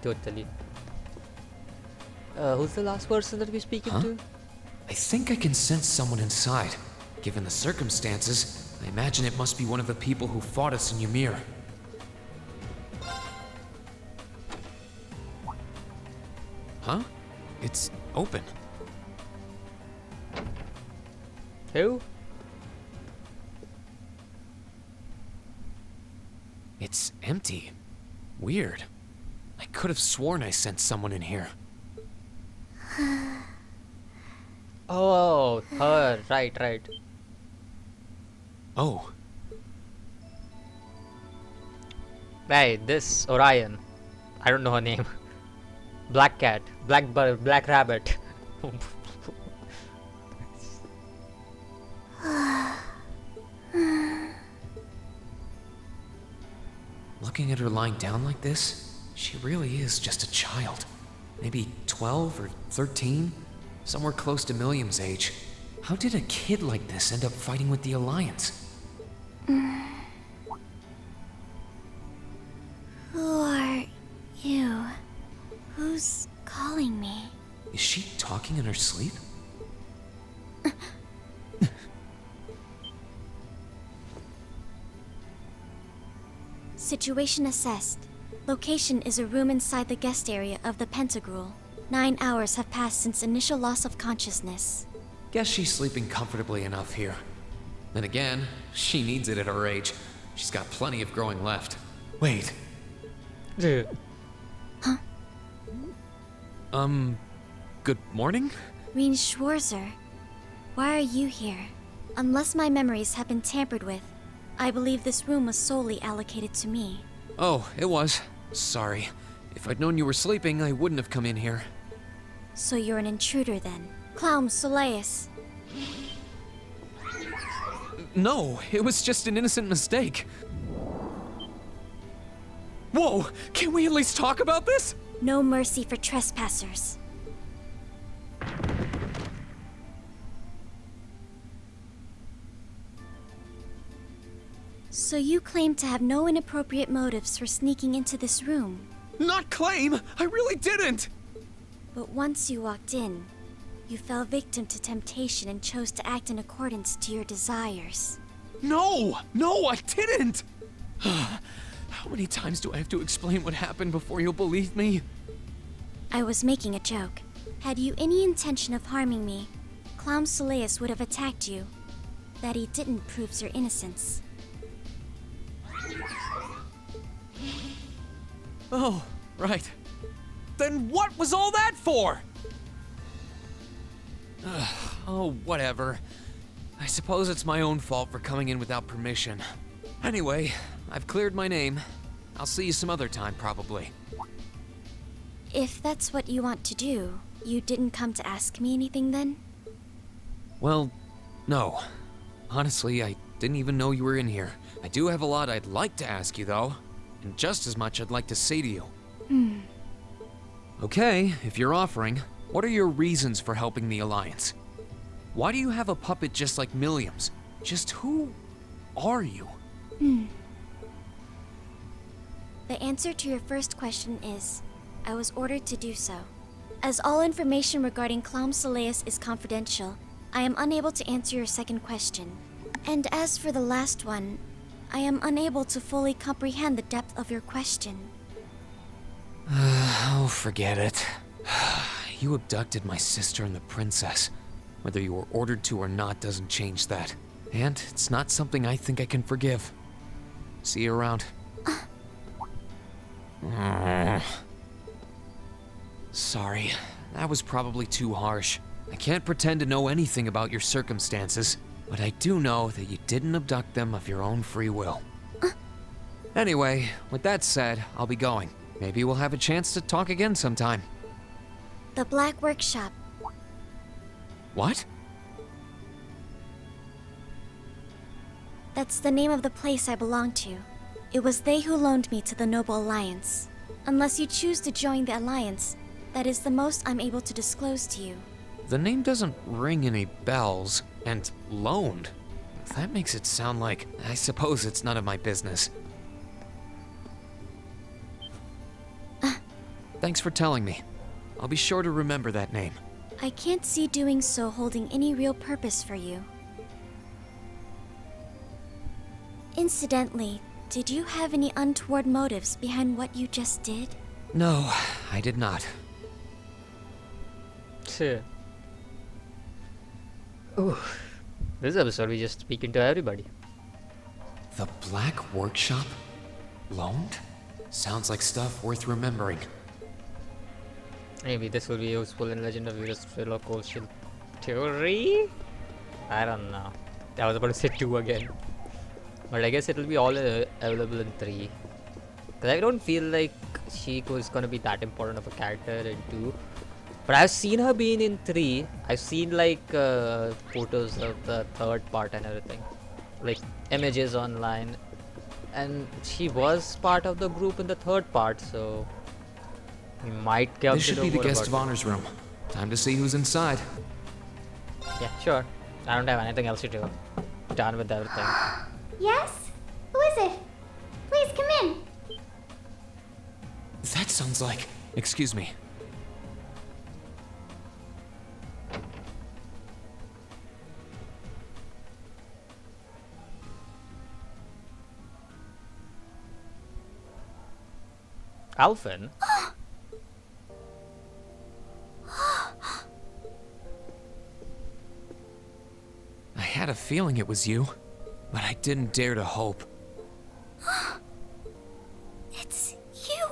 totally. Who's the last person that we're speaking to? I think I can sense someone inside. Given the circumstances, I imagine it must be one of the people who fought us in Ymir. Huh? It's open. Who? It's empty. Weird. I could have sworn I sensed someone in here. Oh, her. Right. Oh, Right, this Orion. I don't know her name. Black cat. Black rabbit. looking at her lying down like this, she really is just a child. Maybe 12 or 13? Somewhere close to Milliam's age. How did a kid like this end up fighting with the Alliance? Who are you? Who's calling me? Is she talking in her sleep? Situation assessed. Location is a room inside the guest area of the Pentagrul. 9 hours have passed since initial loss of consciousness. Guess she's sleeping comfortably enough here. Then again, she needs it at her age. She's got plenty of growing left. Wait. Huh? Good morning? Rean Schwarzer, why are you here? Unless my memories have been tampered with, I believe this room was solely allocated to me. Oh, it was. Sorry. If I'd known you were sleeping, I wouldn't have come in here. So you're an intruder then? Clown Soleus. No, it was just an innocent mistake. Whoa! Can we at least talk about this? No mercy for trespassers. So you claim to have no inappropriate motives for sneaking into this room. Not claim! I really didn't! But once you walked in, you fell victim to temptation and chose to act in accordance to your desires. No! No, I didn't! How many times do I have to explain what happened before you'll believe me? I was making a joke. Had you any intention of harming me, Clown Soleus would have attacked you. That he didn't proves your innocence. Oh, right. Then what was all that for? Oh, whatever. I suppose it's my own fault for coming in without permission. Anyway, I've cleared my name. I'll see you some other time, probably. If that's what you want to do, you didn't come to ask me anything then? Well, no. Honestly, I didn't even know you were in here. I do have a lot I'd like to ask you, though. And just as much I'd like to say to you. Okay, if you're offering, what are your reasons for helping the Alliance? Why do you have a puppet just like Milliam's? Just who are you? The answer to your first question is, I was ordered to do so. As all information regarding Clown Soleus is confidential, I am unable to answer your second question. And as for the last one, I am unable to fully comprehend the depth of your question. Oh, forget it. You abducted my sister and the princess. Whether you were ordered to or not doesn't change that. And it's not something I think I can forgive. See you around. Sorry, that was probably too harsh. I can't pretend to know anything about your circumstances, but I do know that you didn't abduct them of your own free will. Anyway, with that said, I'll be going. Maybe we'll have a chance to talk again sometime. The Black Workshop. What? That's the name of the place I belong to. It was they who loaned me to the Noble Alliance. Unless you choose to join the Alliance, that is the most I'm able to disclose to you. The name doesn't ring any bells, and loaned. That makes it sound like, I suppose it's none of my business. Thanks for telling me. I'll be sure to remember that name. I can't see doing so holding any real purpose for you. Incidentally, did you have any untoward motives behind what you just did? No, I did not. Shit. Ooh. This episode we just speaking to everybody. The Black Workshop? Loaned? Sounds like stuff worth remembering. Maybe this will be useful in Legend of Heroes Coastal Theory? I don't know. I was about to say 2 again. But I guess it'll be all available in 3. Because I don't feel like she was gonna be that important of a character in 2. But I've seen her being in 3. I've seen like photos of the 3rd part and everything. Like images online. And she was part of the group in the 3rd part, so... we might get This should be the guest of honor's room. Time to see who's inside. Yeah, sure. I don't have anything else to do. Done with everything. Yes? Who is it? Please come in. That sounds like... Excuse me. Alphen? I had a feeling it was you, but I didn't dare to hope. It's you!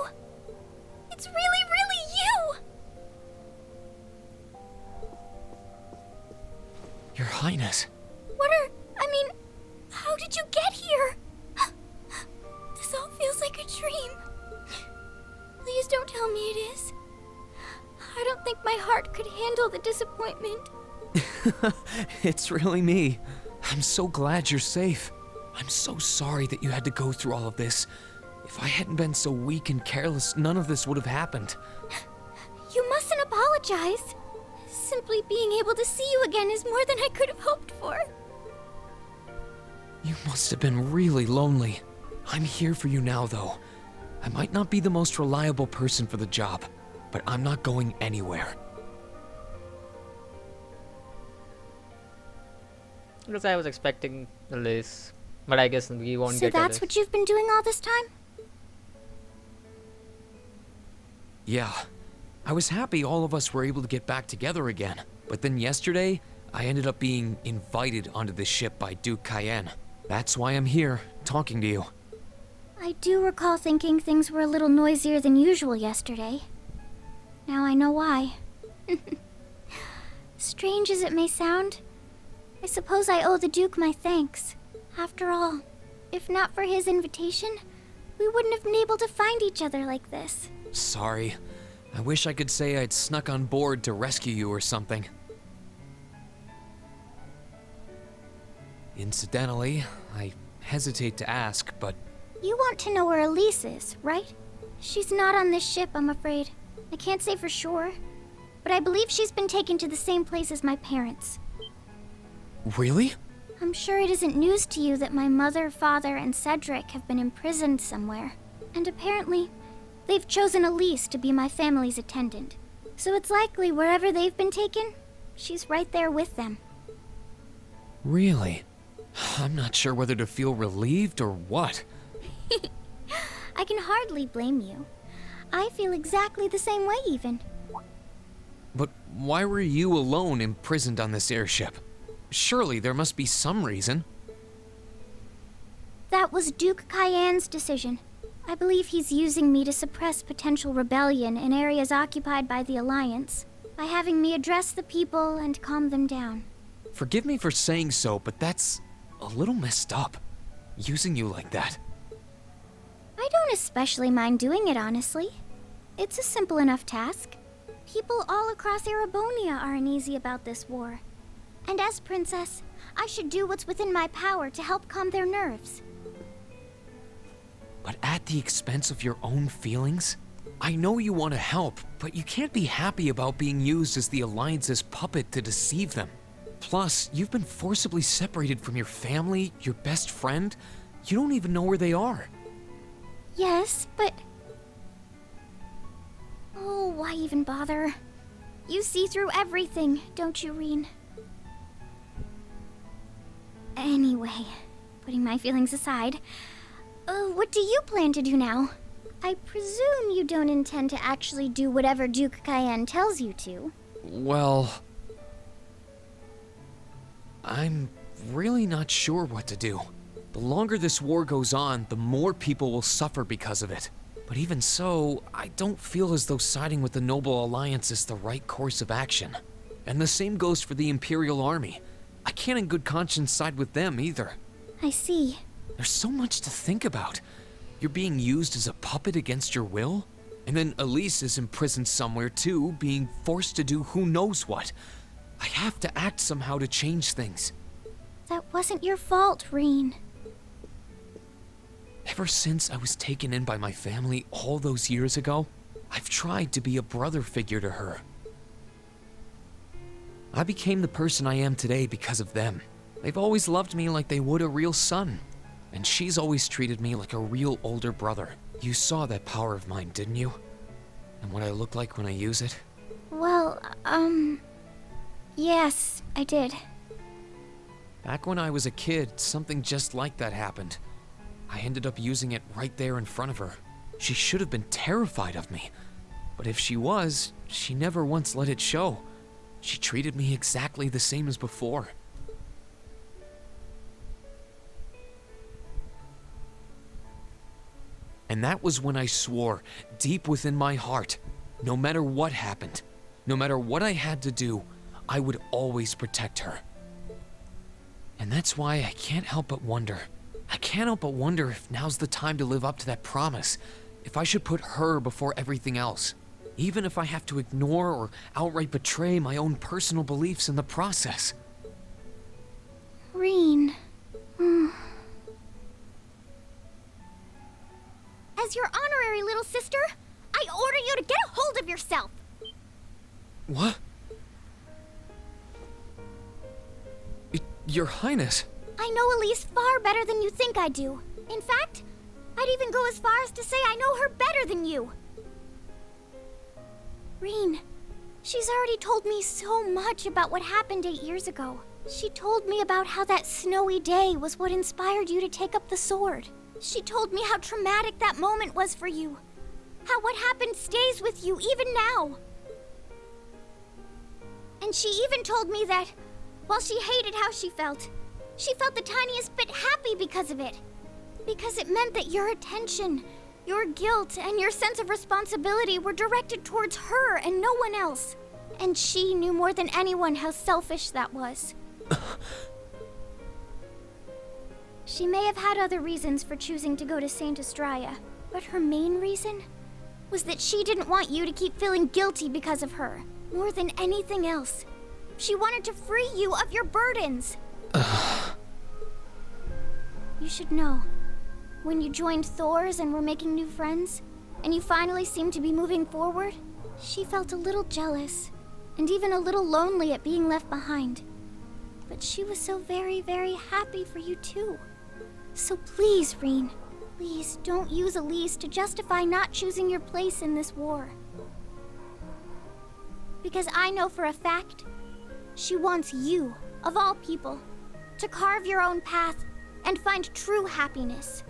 It's really, really you! Your Highness. How did you get here? This all feels like a dream. Please don't tell me it is. I don't think my heart could handle the disappointment. It's really me. I'm so glad you're safe. I'm so sorry that you had to go through all of this. If I hadn't been so weak and careless, none of this would have happened. You mustn't apologize. Simply being able to see you again is more than I could have hoped for. You must have been really lonely. I'm here for you now, though. I might not be the most reliable person for the job, but I'm not going anywhere. Because I was expecting a list, but I guess we won't So get a that's list. what you've been doing all this time? Yeah. I was happy all of us were able to get back together again, but then yesterday, I ended up being invited onto this ship by Duke Cayenne. That's why I'm here, talking to you. I do recall thinking things were a little noisier than usual yesterday. Now I know why. Strange as it may sound, I suppose I owe the Duke my thanks. After all, if not for his invitation, we wouldn't have been able to find each other like this. Sorry. I wish I could say I'd snuck on board to rescue you or something. Incidentally, I hesitate to ask, but You want to know where Elise is, right? She's not on this ship, I'm afraid. I can't say for sure, but I believe she's been taken to the same place as my parents. really? I'm sure it isn't news to you that my mother, father, and Cedric have been imprisoned somewhere. And apparently, they've chosen Elise to be my family's attendant. So it's likely wherever they've been taken, she's right there with them. Really? I'm not sure whether to feel relieved or what. I can hardly blame you. I feel exactly the same way, even. But why were you alone imprisoned on this airship? Surely there must be some reason. That was Duke Cayenne's decision. I believe he's using me to suppress potential rebellion in areas occupied by the Alliance, by having me address the people and calm them down. Forgive me for saying so, but that's a little messed up. Using you like that. I don't especially mind doing it, honestly. It's a simple enough task. People all across Erebonia are uneasy about this war. And as princess, I should do what's within my power to help calm their nerves. But at the expense of your own feelings? I know you want to help, but you can't be happy about being used as the Alliance's puppet to deceive them. Plus, you've been forcibly separated from your family, your best friend. You don't even know where they are. Yes, but... Why even bother? You see through everything, don't you, Rean? Anyway, putting my feelings aside, what do you plan to do now? I presume you don't intend to actually do whatever Duke Cayenne tells you to. Well, I'm really not sure what to do. The longer this war goes on, the more people will suffer because of it. But even so, I don't feel as though siding with the Noble Alliance is the right course of action. And the same goes for the Imperial Army. I can't in good conscience side with them either. I see. There's so much to think about. You're being used as a puppet against your will? And then Elise is imprisoned somewhere too, being forced to do who knows what. I have to act somehow to change things. That wasn't your fault, Rean. Ever since I was taken in by my family all those years ago, I've tried to be a brother figure to her. I became the person I am today because of them. They've always loved me like they would a real son. And she's always treated me like a real older brother. You saw that power of mine, didn't you? And what I look like when I use it? Well, yes, I did. Back when I was a kid, something just like that happened. I ended up using it right there in front of her. She should have been terrified of me. But if she was, she never once let it show. She treated me exactly the same as before. And that was when I swore, deep within my heart, no matter what happened, no matter what I had to do, I would always protect her. And that's why I can't help but wonder. I can't help but wonder if now's the time to live up to that promise. If I should put her before everything else. Even if I have to ignore or outright betray my own personal beliefs in the process. Rean. As your honorary little sister, I order you to get a hold of yourself! What? Your Highness. I know Elise far better than you think I do. In fact, I'd even go as far as to say I know her better than you. Rean, she's already told me so much about what happened 8 years ago. She told me about how that snowy day was what inspired you to take up the sword. She told me how traumatic that moment was for you. How what happened stays with you even now. And she even told me that, while she hated how she felt the tiniest bit happy because of it. Because it meant that your attention, your guilt, and your sense of responsibility were directed towards her and no one else. And she knew more than anyone how selfish that was. She may have had other reasons for choosing to go to Saint Estrella, but her main reason was that she didn't want you to keep feeling guilty because of her, more than anything else. She wanted to free you of your burdens. You should know, when you joined Thor's and were making new friends, and you finally seemed to be moving forward, she felt a little jealous, and even a little lonely at being left behind. But she was so very, very happy for you too. So please, Rean, please don't use Elise to justify not choosing your place in this war. Because I know for a fact, she wants you, of all people, to carve your own path and find true happiness.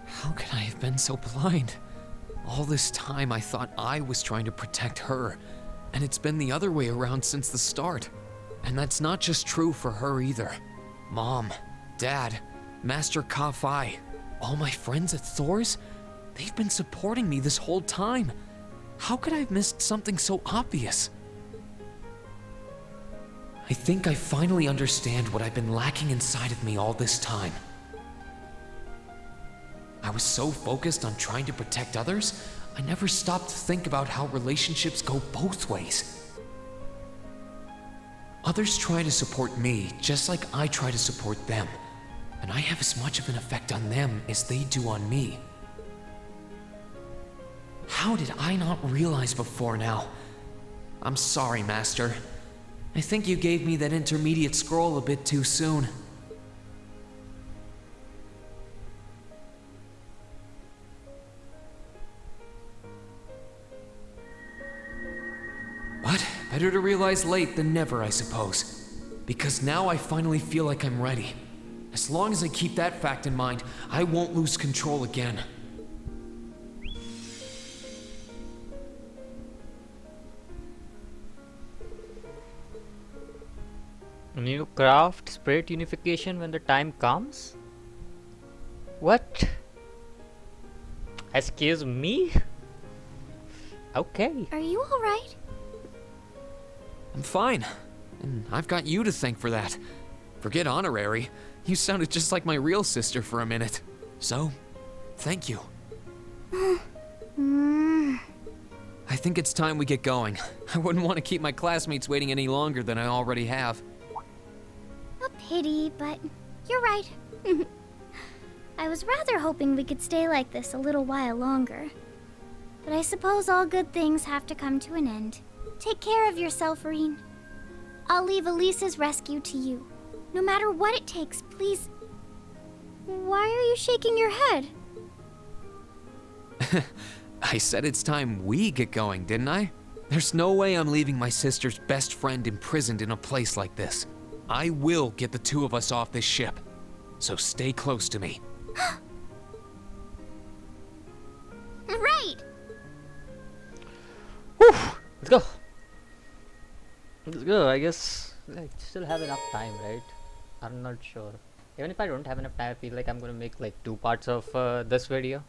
How could I have been so blind? All this time I thought I was trying to protect her, and it's been the other way around since the start. And that's not just true for her either. Mom, Dad, Master Ka-Fai, all my friends at Thor's, they've been supporting me this whole time. How could I have missed something so obvious? I think I finally understand what I've been lacking inside of me all this time. I was so focused on trying to protect others, I never stopped to think about how relationships go both ways. Others try to support me just like I try to support them, and I have as much of an effect on them as they do on me. How did I not realize before now? I'm sorry, Master. I think you gave me that intermediate scroll a bit too soon. Better to realize late than never, I suppose. Because now I finally feel like I'm ready. As long as I keep that fact in mind, I won't lose control again. New craft spirit unification when the time comes? What? Excuse me? Okay. Are you alright? I'm fine. And I've got you to thank for that. Forget honorary. You sounded just like my real sister for a minute. So, thank you. I think it's time we get going. I wouldn't want to keep my classmates waiting any longer than I already have. A pity, but you're right. I was rather hoping we could stay like this a little while longer. But I suppose all good things have to come to an end. Take care of yourself, Rean. I'll leave Elisa's rescue to you. No matter what it takes, please. Why are you shaking your head? I said it's time we get going, didn't I? There's no way I'm leaving my sister's best friend imprisoned in a place like this. I will get the two of us off this ship. So stay close to me. Right! Let's go. Let's go. I guess I still have enough time, right? I'm not sure. Even if I don't have enough time, I feel like I'm gonna make like 2 parts of this video.